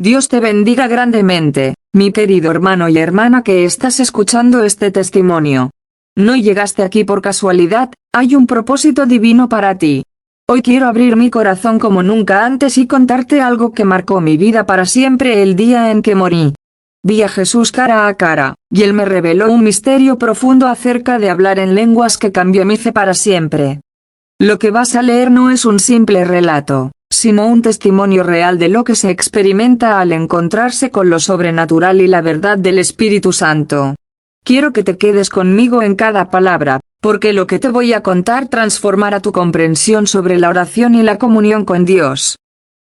Dios te bendiga grandemente, mi querido hermano y hermana que estás escuchando este testimonio. No llegaste aquí por casualidad, hay un propósito divino para ti. Hoy quiero abrir mi corazón como nunca antes y contarte algo que marcó mi vida para siempre el día en que morí. Vi a Jesús cara a cara, y Él me reveló un misterio profundo acerca de hablar en lenguas que cambió mi fe para siempre. Lo que vas a leer no es un simple relato, sino un testimonio real de lo que se experimenta al encontrarse con lo sobrenatural y la verdad del Espíritu Santo. Quiero que te quedes conmigo en cada palabra, porque lo que te voy a contar transformará tu comprensión sobre la oración y la comunión con Dios.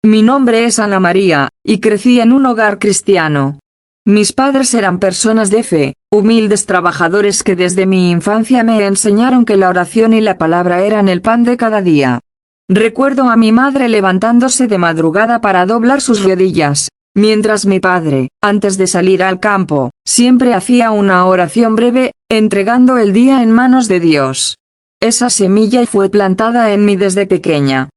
Mi nombre es Ana María, y crecí en un hogar cristiano. Mis padres eran personas de fe, humildes trabajadores que desde mi infancia me enseñaron que la oración y la palabra eran el pan de cada día. Recuerdo a mi madre levantándose de madrugada para doblar sus rodillas, mientras mi padre, antes de salir al campo, siempre hacía una oración breve, entregando el día en manos de Dios. Esa semilla fue plantada en mí desde pequeña.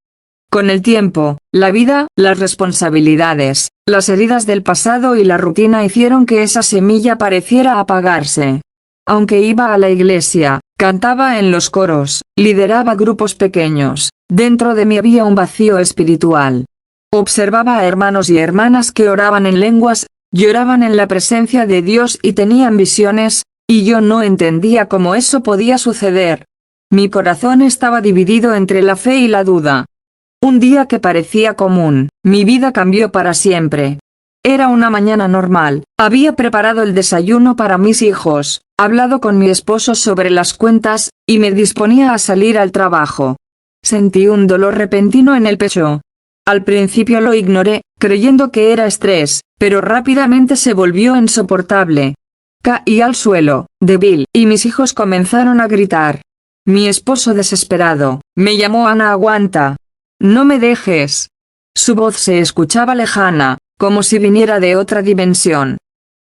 Con el tiempo, la vida, las responsabilidades, las heridas del pasado y la rutina hicieron que esa semilla pareciera apagarse. Aunque iba a la iglesia, cantaba en los coros, lideraba grupos pequeños, dentro de mí había un vacío espiritual. Observaba a hermanos y hermanas que oraban en lenguas, lloraban en la presencia de Dios y tenían visiones, y yo no entendía cómo eso podía suceder. Mi corazón estaba dividido entre la fe y la duda. Un día que parecía común, mi vida cambió para siempre. Era una mañana normal, había preparado el desayuno para mis hijos, hablado con mi esposo sobre las cuentas, y me disponía a salir al trabajo. Sentí un dolor repentino en el pecho. Al principio lo ignoré, creyendo que era estrés, pero rápidamente se volvió insoportable. Caí al suelo, débil, y mis hijos comenzaron a gritar. Mi esposo desesperado, me llamó Ana, aguanta. No me dejes. Su voz se escuchaba lejana, como si viniera de otra dimensión.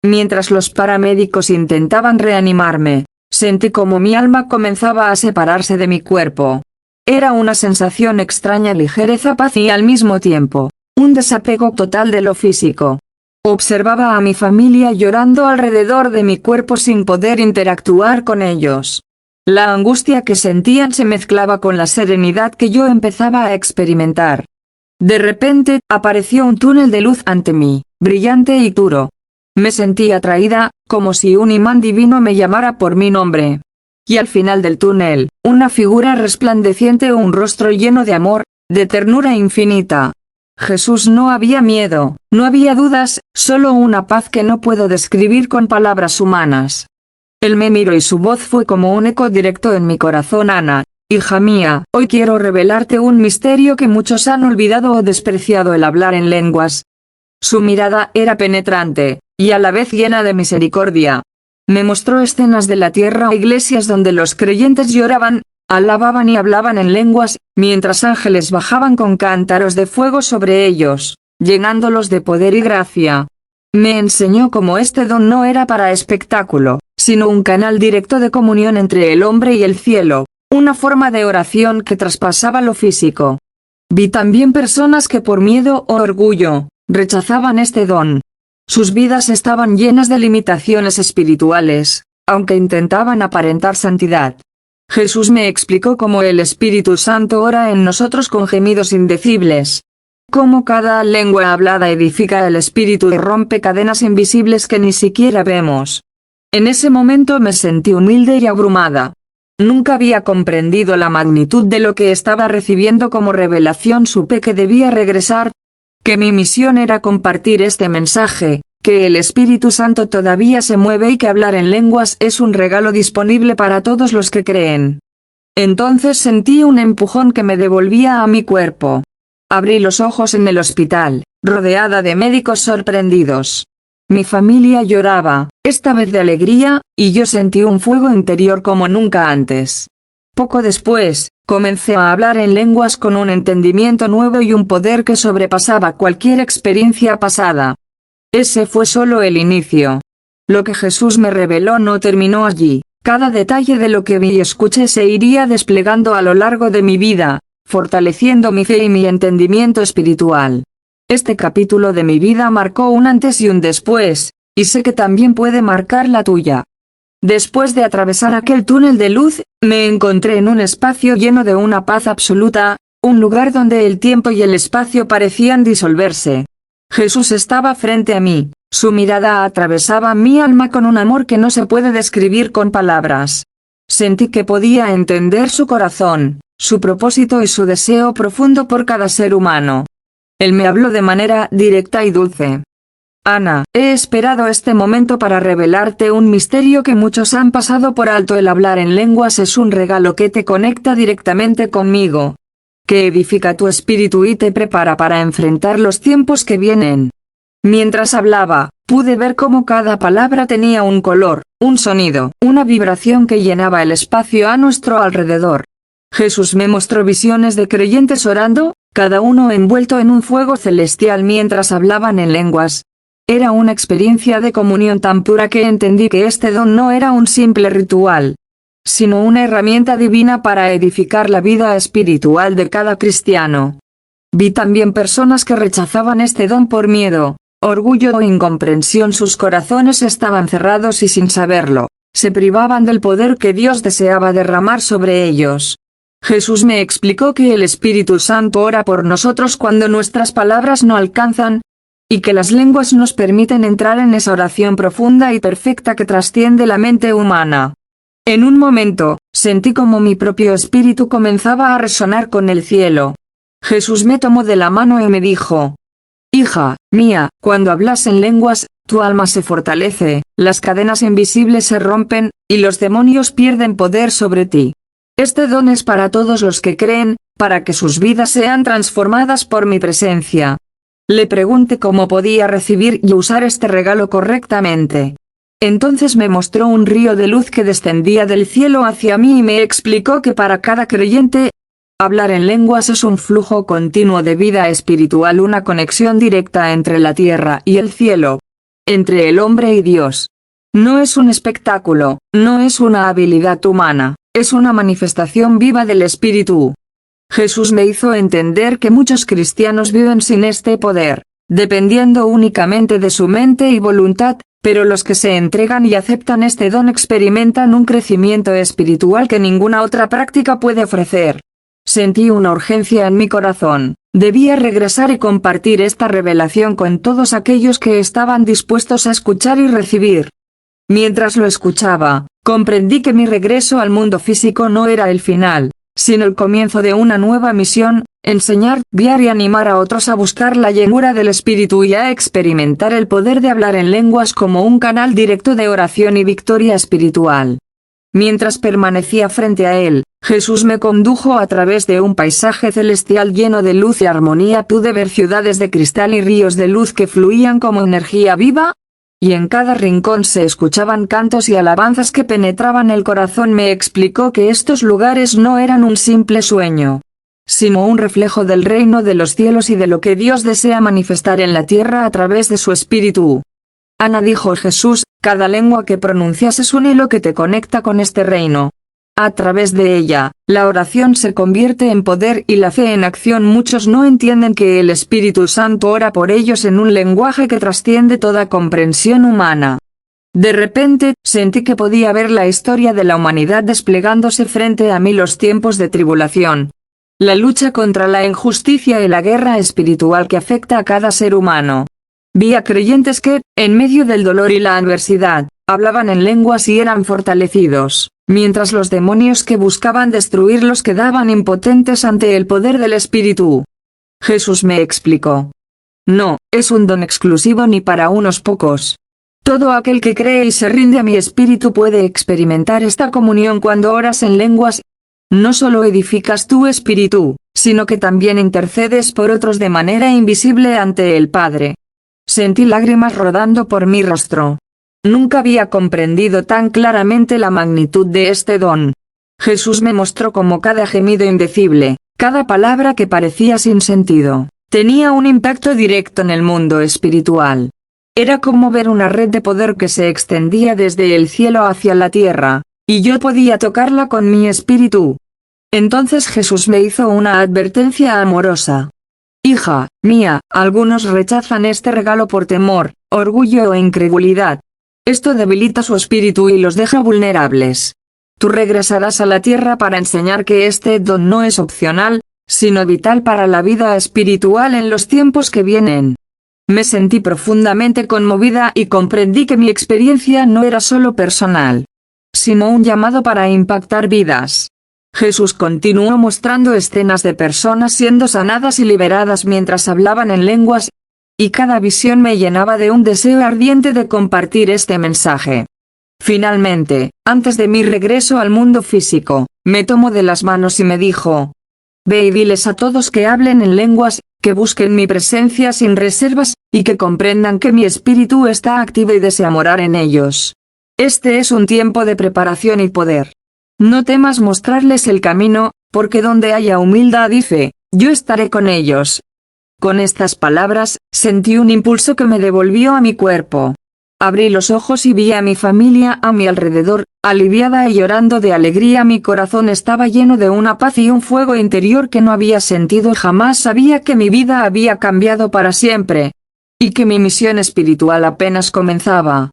Mientras los paramédicos intentaban reanimarme, sentí como mi alma comenzaba a separarse de mi cuerpo. Era una sensación extraña, ligereza, paz y al mismo tiempo, un desapego total de lo físico. Observaba a mi familia llorando alrededor de mi cuerpo sin poder interactuar con ellos. La angustia que sentían se mezclaba con la serenidad que yo empezaba a experimentar. De repente, apareció un túnel de luz ante mí, brillante y duro. Me sentí atraída, como si un imán divino me llamara por mi nombre. Y al final del túnel, una figura resplandeciente, un rostro lleno de amor, de ternura infinita. Jesús, no había miedo, no había dudas, solo una paz que no puedo describir con palabras humanas. Él me miró y su voz fue como un eco directo en mi corazón. Ana, hija mía, hoy quiero revelarte un misterio que muchos han olvidado o despreciado: el hablar en lenguas. Su mirada era penetrante, y a la vez llena de misericordia. Me mostró escenas de la tierra, iglesias donde los creyentes lloraban, alababan y hablaban en lenguas, mientras ángeles bajaban con cántaros de fuego sobre ellos, llenándolos de poder y gracia. Me enseñó cómo este don no era para espectáculo, sino un canal directo de comunión entre el hombre y el cielo, una forma de oración que traspasaba lo físico. Vi también personas que por miedo o orgullo, rechazaban este don. Sus vidas estaban llenas de limitaciones espirituales, aunque intentaban aparentar santidad. Jesús me explicó cómo el Espíritu Santo ora en nosotros con gemidos indecibles. Cómo cada lengua hablada edifica el espíritu y rompe cadenas invisibles que ni siquiera vemos. En ese momento me sentí humilde y abrumada. Nunca había comprendido la magnitud de lo que estaba recibiendo como revelación. Supe que debía regresar, que mi misión era compartir este mensaje, que el Espíritu Santo todavía se mueve y que hablar en lenguas es un regalo disponible para todos los que creen. Entonces sentí un empujón que me devolvía a mi cuerpo. Abrí los ojos en el hospital, rodeada de médicos sorprendidos. Mi familia lloraba, esta vez de alegría, y yo sentí un fuego interior como nunca antes. Poco después, comencé a hablar en lenguas con un entendimiento nuevo y un poder que sobrepasaba cualquier experiencia pasada. Ese fue solo el inicio. Lo que Jesús me reveló no terminó allí. Cada detalle de lo que vi y escuché se iría desplegando a lo largo de mi vida, fortaleciendo mi fe y mi entendimiento espiritual. Este capítulo de mi vida marcó un antes y un después, y sé que también puede marcar la tuya. Después de atravesar aquel túnel de luz, me encontré en un espacio lleno de una paz absoluta, un lugar donde el tiempo y el espacio parecían disolverse. Jesús estaba frente a mí, su mirada atravesaba mi alma con un amor que no se puede describir con palabras. Sentí que podía entender su corazón, su propósito y su deseo profundo por cada ser humano. Él me habló de manera directa y dulce. Ana, he esperado este momento para revelarte un misterio que muchos han pasado por alto. El hablar en lenguas es un regalo que te conecta directamente conmigo, que edifica tu espíritu y te prepara para enfrentar los tiempos que vienen. Mientras hablaba, pude ver cómo cada palabra tenía un color, un sonido, una vibración que llenaba el espacio a nuestro alrededor. Jesús me mostró visiones de creyentes orando, cada uno envuelto en un fuego celestial mientras hablaban en lenguas. Era una experiencia de comunión tan pura que entendí que este don no era un simple ritual, sino una herramienta divina para edificar la vida espiritual de cada cristiano. Vi también personas que rechazaban este don por miedo, orgullo o incomprensión. Sus corazones estaban cerrados y sin saberlo, se privaban del poder que Dios deseaba derramar sobre ellos. Jesús me explicó que el Espíritu Santo ora por nosotros cuando nuestras palabras no alcanzan, y que las lenguas nos permiten entrar en esa oración profunda y perfecta que trasciende la mente humana. En un momento, sentí como mi propio espíritu comenzaba a resonar con el cielo. Jesús me tomó de la mano y me dijo: Hija mía, cuando hablas en lenguas, tu alma se fortalece, las cadenas invisibles se rompen, y los demonios pierden poder sobre ti. Este don es para todos los que creen, para que sus vidas sean transformadas por mi presencia. Le pregunté cómo podía recibir y usar este regalo correctamente. Entonces me mostró un río de luz que descendía del cielo hacia mí y me explicó que para cada creyente, hablar en lenguas es un flujo continuo de vida espiritual, una conexión directa entre la tierra y el cielo, entre el hombre y Dios. No es un espectáculo, no es una habilidad humana, es una manifestación viva del Espíritu. Jesús me hizo entender que muchos cristianos viven sin este poder, dependiendo únicamente de su mente y voluntad, pero los que se entregan y aceptan este don experimentan un crecimiento espiritual que ninguna otra práctica puede ofrecer. Sentí una urgencia en mi corazón, debía regresar y compartir esta revelación con todos aquellos que estaban dispuestos a escuchar y recibir. Mientras lo escuchaba, comprendí que mi regreso al mundo físico no era el final, sino el comienzo de una nueva misión: enseñar, guiar y animar a otros a buscar la llenura del Espíritu y a experimentar el poder de hablar en lenguas como un canal directo de oración y victoria espiritual. Mientras permanecía frente a él, Jesús me condujo a través de un paisaje celestial lleno de luz y armonía. Pude ver ciudades de cristal y ríos de luz que fluían como energía viva, y en cada rincón se escuchaban cantos y alabanzas que penetraban el corazón. Me explicó que estos lugares no eran un simple sueño, sino un reflejo del reino de los cielos y de lo que Dios desea manifestar en la tierra a través de su Espíritu. Ana, dijo Jesús, cada lengua que pronuncias es un hilo que te conecta con este reino. A través de ella, la oración se convierte en poder y la fe en acción. Muchos no entienden que el Espíritu Santo ora por ellos en un lenguaje que trasciende toda comprensión humana. De repente, sentí que podía ver la historia de la humanidad desplegándose frente a mí. Los tiempos de tribulación, la lucha contra la injusticia y la guerra espiritual que afecta a cada ser humano. Vi a creyentes que, en medio del dolor y la adversidad, hablaban en lenguas y eran fortalecidos, mientras los demonios que buscaban destruirlos quedaban impotentes ante el poder del Espíritu. Jesús me explicó: no, es un don exclusivo ni para unos pocos. Todo aquel que cree y se rinde a mi Espíritu puede experimentar esta comunión. Cuando oras en lenguas, no solo edificas tu espíritu, sino que también intercedes por otros de manera invisible ante el Padre. Sentí lágrimas rodando por mi rostro. Nunca había comprendido tan claramente la magnitud de este don. Jesús me mostró cómo cada gemido indecible, cada palabra que parecía sin sentido, tenía un impacto directo en el mundo espiritual. Era como ver una red de poder que se extendía desde el cielo hacia la tierra, y yo podía tocarla con mi espíritu. Entonces Jesús me hizo una advertencia amorosa. Hija mía, algunos rechazan este regalo por temor, orgullo o incredulidad. Esto debilita su espíritu y los deja vulnerables. Tú regresarás a la tierra para enseñar que este don no es opcional, sino vital para la vida espiritual en los tiempos que vienen. Me sentí profundamente conmovida y comprendí que mi experiencia no era solo personal, sino un llamado para impactar vidas. Jesús continuó mostrando escenas de personas siendo sanadas y liberadas mientras hablaban en lenguas, y cada visión me llenaba de un deseo ardiente de compartir este mensaje. Finalmente, antes de mi regreso al mundo físico, me tomó de las manos y me dijo: ve y diles a todos que hablen en lenguas, que busquen mi presencia sin reservas, y que comprendan que mi espíritu está activo y desea morar en ellos. Este es un tiempo de preparación y poder. No temas mostrarles el camino, porque donde haya humildad y fe, yo estaré con ellos. Con estas palabras, sentí un impulso que me devolvió a mi cuerpo. Abrí los ojos y vi a mi familia a mi alrededor, aliviada y llorando de alegría. Mi corazón estaba lleno de una paz y un fuego interior que no había sentido jamás. Sabía que mi vida había cambiado para siempre, y que mi misión espiritual apenas comenzaba.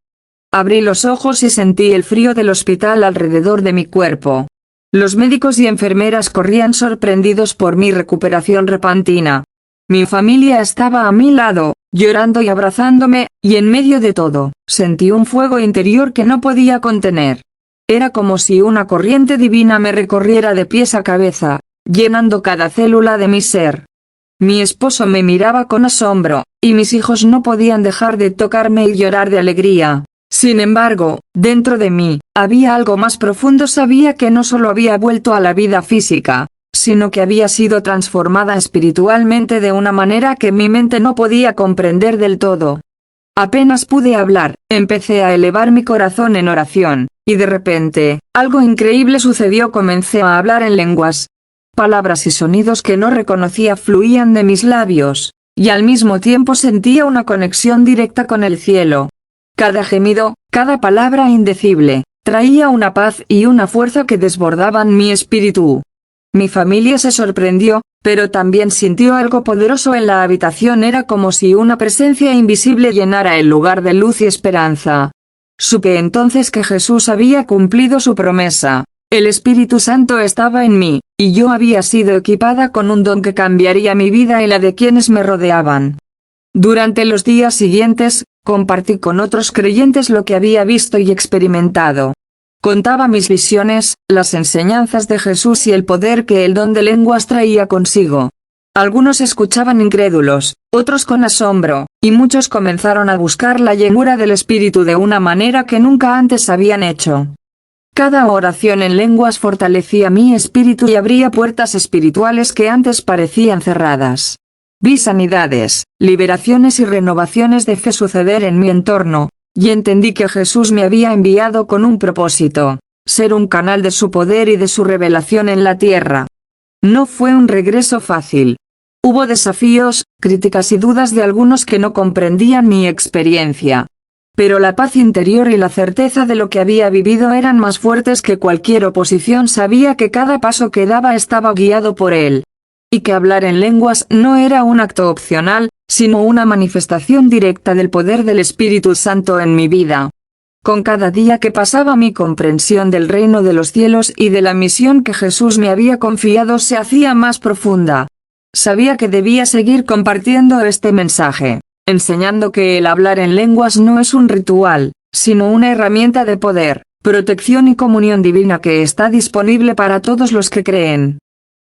Abrí los ojos y sentí el frío del hospital alrededor de mi cuerpo. Los médicos y enfermeras corrían sorprendidos por mi recuperación repentina. Mi familia estaba a mi lado, llorando y abrazándome, y en medio de todo, sentí un fuego interior que no podía contener. Era como si una corriente divina me recorriera de pies a cabeza, llenando cada célula de mi ser. Mi esposo me miraba con asombro, y mis hijos no podían dejar de tocarme y llorar de alegría. Sin embargo, dentro de mí, había algo más profundo. Sabía que no solo había vuelto a la vida física, sino que había sido transformada espiritualmente de una manera que mi mente no podía comprender del todo. Apenas pude hablar, empecé a elevar mi corazón en oración, y de repente, algo increíble sucedió. Comencé a hablar en lenguas. Palabras y sonidos que no reconocía fluían de mis labios, y al mismo tiempo sentía una conexión directa con el cielo. Cada gemido, cada palabra indecible, traía una paz y una fuerza que desbordaban mi espíritu. Mi familia se sorprendió, pero también sintió algo poderoso en la habitación. Era como si una presencia invisible llenara el lugar de luz y esperanza. Supe entonces que Jesús había cumplido su promesa. El Espíritu Santo estaba en mí, y yo había sido equipada con un don que cambiaría mi vida y la de quienes me rodeaban. Durante los días siguientes, compartí con otros creyentes lo que había visto y experimentado. Contaba mis visiones, las enseñanzas de Jesús y el poder que el don de lenguas traía consigo. Algunos escuchaban incrédulos, otros con asombro, y muchos comenzaron a buscar la llenura del Espíritu de una manera que nunca antes habían hecho. Cada oración en lenguas fortalecía mi espíritu y abría puertas espirituales que antes parecían cerradas. Vi sanidades, liberaciones y renovaciones de fe suceder en mi entorno, y entendí que Jesús me había enviado con un propósito: ser un canal de su poder y de su revelación en la tierra. No fue un regreso fácil. Hubo desafíos, críticas y dudas de algunos que no comprendían mi experiencia. Pero la paz interior y la certeza de lo que había vivido eran más fuertes que cualquier oposición. Sabía que cada paso que daba estaba guiado por Él, y que hablar en lenguas no era un acto opcional, sino una manifestación directa del poder del Espíritu Santo en mi vida. Con cada día que pasaba, mi comprensión del reino de los cielos y de la misión que Jesús me había confiado se hacía más profunda. Sabía que debía seguir compartiendo este mensaje, enseñando que el hablar en lenguas no es un ritual, sino una herramienta de poder, protección y comunión divina que está disponible para todos los que creen.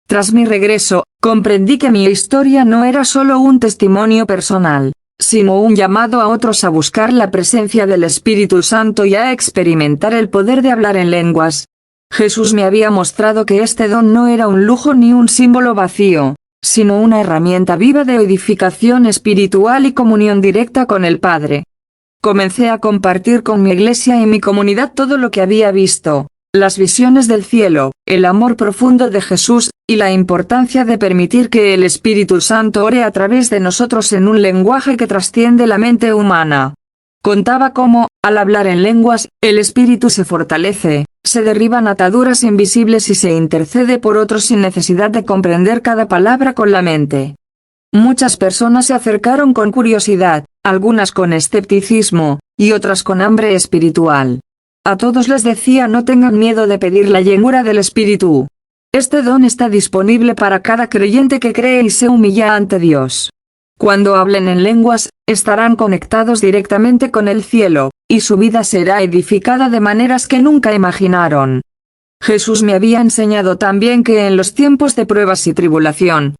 Tras mi regreso, comprendí que mi historia no era solo un testimonio personal, sino un llamado a otros a buscar la presencia del Espíritu Santo y a experimentar el poder de hablar en lenguas. Jesús me había mostrado que este don no era un lujo ni un símbolo vacío, sino una herramienta viva de edificación espiritual y comunión directa con el Padre. Comencé a compartir con mi iglesia y mi comunidad todo lo que había visto, las visiones del cielo, el amor profundo de Jesús, y la importancia de permitir que el Espíritu Santo ore a través de nosotros en un lenguaje que trasciende la mente humana. Contaba cómo, al hablar en lenguas, el espíritu se fortalece, se derriban ataduras invisibles y se intercede por otros sin necesidad de comprender cada palabra con la mente. Muchas personas se acercaron con curiosidad, algunas con escepticismo, y otras con hambre espiritual. A todos les decía: no tengan miedo de pedir la llenura del Espíritu. Este don está disponible para cada creyente que cree y se humilla ante Dios. Cuando hablen en lenguas, estarán conectados directamente con el cielo, y su vida será edificada de maneras que nunca imaginaron. Jesús me había enseñado también que en los tiempos de pruebas y tribulación,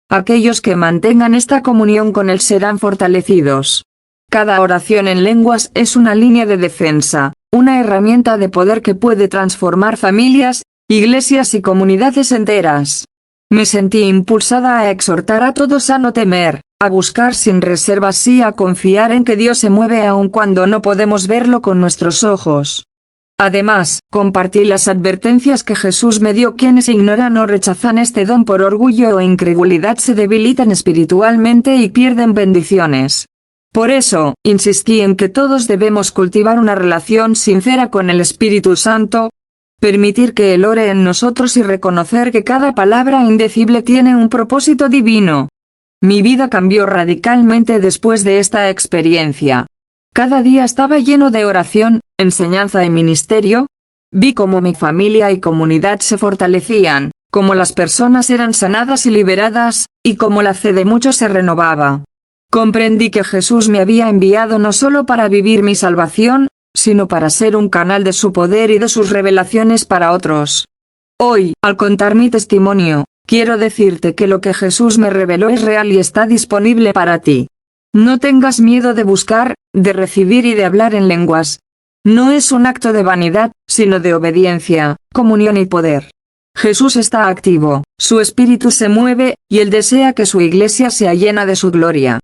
aquellos que mantengan esta comunión con Él serán fortalecidos. Cada oración en lenguas es una línea de defensa, una herramienta de poder que puede transformar familias, iglesias y comunidades enteras. Me sentí impulsada a exhortar a todos a no temer, a buscar sin reservas y a confiar en que Dios se mueve aun cuando no podemos verlo con nuestros ojos. Además, compartí las advertencias que Jesús me dio: quienes ignoran o rechazan este don por orgullo o incredulidad se debilitan espiritualmente y pierden bendiciones. Por eso, insistí en que todos debemos cultivar una relación sincera con el Espíritu Santo, permitir que Él ore en nosotros y reconocer que cada palabra indecible tiene un propósito divino. Mi vida cambió radicalmente después de esta experiencia. Cada día estaba lleno de oración, enseñanza y ministerio. Vi cómo mi familia y comunidad se fortalecían, cómo las personas eran sanadas y liberadas, y cómo la fe de muchos se renovaba. Comprendí que Jesús me había enviado no solo para vivir mi salvación, sino para ser un canal de su poder y de sus revelaciones para otros. Hoy, al contar mi testimonio, quiero decirte que lo que Jesús me reveló es real y está disponible para ti. No tengas miedo de buscar, de recibir y de hablar en lenguas. No es un acto de vanidad, sino de obediencia, comunión y poder. Jesús está activo, su espíritu se mueve, y Él desea que su iglesia sea llena de su gloria.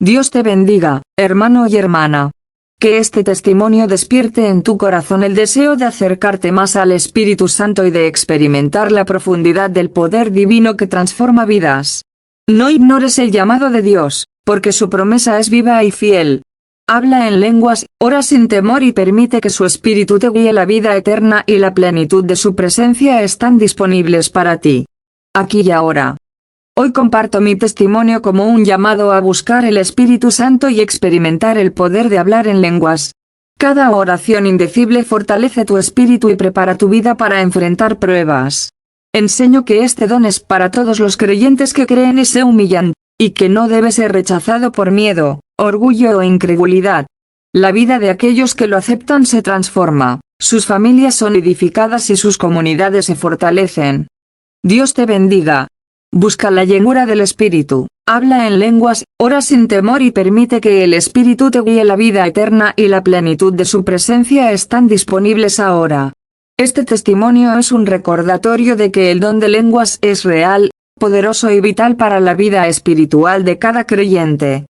Dios te bendiga, hermano y hermana. Que este testimonio despierte en tu corazón el deseo de acercarte más al Espíritu Santo y de experimentar la profundidad del poder divino que transforma vidas. No ignores el llamado de Dios, porque su promesa es viva y fiel. Habla en lenguas, ora sin temor y permite que su Espíritu te guíe. La vida eterna y la plenitud de su presencia están disponibles para ti. Aquí y ahora. Hoy comparto mi testimonio como un llamado a buscar el Espíritu Santo y experimentar el poder de hablar en lenguas. Cada oración indecible fortalece tu espíritu y prepara tu vida para enfrentar pruebas. Enseño que este don es para todos los creyentes que creen y se humillan, y que no debe ser rechazado por miedo, orgullo o incredulidad. La vida de aquellos que lo aceptan se transforma, sus familias son edificadas y sus comunidades se fortalecen. Dios te bendiga. Busca la llenura del Espíritu, habla en lenguas, ora sin temor y permite que el Espíritu te guíe. La vida eterna y la plenitud de su presencia están disponibles ahora. Este testimonio es un recordatorio de que el don de lenguas es real, poderoso y vital para la vida espiritual de cada creyente.